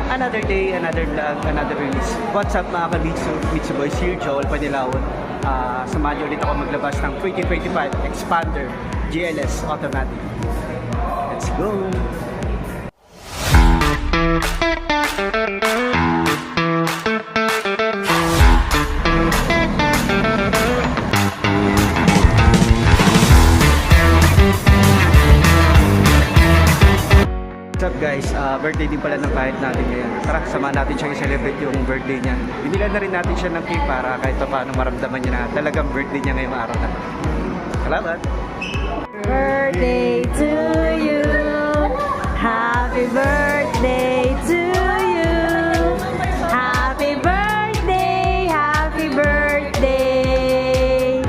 Another day, another vlog, another release. What's up mga ka-Mitsu? Mitsu Boys here, Joel Panilaon. Samahan niyo ulit ako maglabas ng 2025 Expander GLS Automatic. Let's go! What's up guys? Birthday din pala ng kahit natin ngayon. Tara, samahan natin siya i-celebrate yung birthday niya. Binilan na rin natin siya ng cake para kahit pa paano maramdaman niya na talagang birthday niya ngayong araw na to. Salamat! Birthday to you. Happy birthday to you. Happy birthday, happy birthday.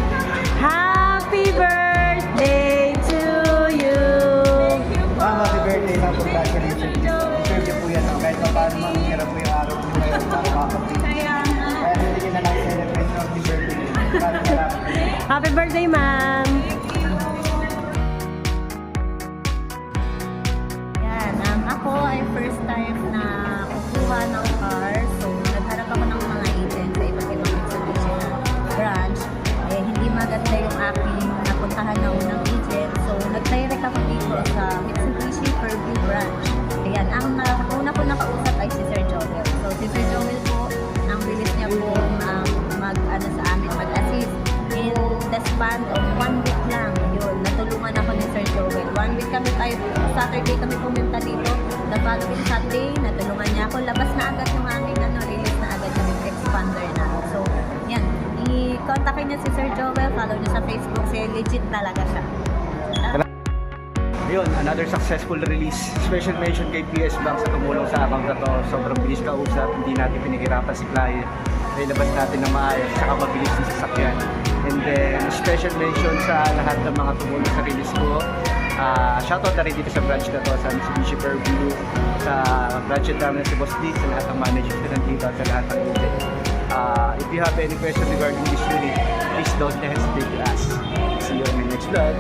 Happy birthday to you. Happy birthday na po, congratulations. Sergio po yan. Kahit pa paano mangyara po yung araw po ngayon para makapagpili. Kaya hindi na lang celebrate ng birthday. Happy birthday, ma'am. Yan, ako ay first time na kukuha ng car. So, nagharap ako ng mga agent sa iba't ibang Mitsubishi na branch. Hindi maganda yung aking napuntahan ng unang agent. So, nag-direct ako dito sa Mitsubishi Fairview branch. Ayan, ang una ko nakausap ay si Sir Joel. So, si Sir Joel po, ang bilis niya po sa amin, mag-assist. In the span of 1 week lang, yun, natulungan ako ni Sir Joel. 1 week kami Saturday kami pumunta dito. The following Sunday, natulungan niya ako. Labas na agad yung aming release na agad yung Expander na. So, yan, i-contact niya si Sir Joel, follow niya sa Facebook, kasi legit talaga siya. Yun, another successful release. Special mention kay PS Bank sa tumulong sa account na to. Sobrang bilis kausap, hindi natin pinahirapan si client. Ilabas natin na maayos, saka mabilis yung sasakyan. And then, special mention sa lahat ng mga tumulong sa release ko. Shoutout na rin dito sa branch na to, sa Mitsubishi Fairview, sa branch namin si Boss D, sa lahat ng managers na nandito, sa lahat ng unit. If you have any question regarding this unit, please don't hesitate to ask. See you on my next vlog.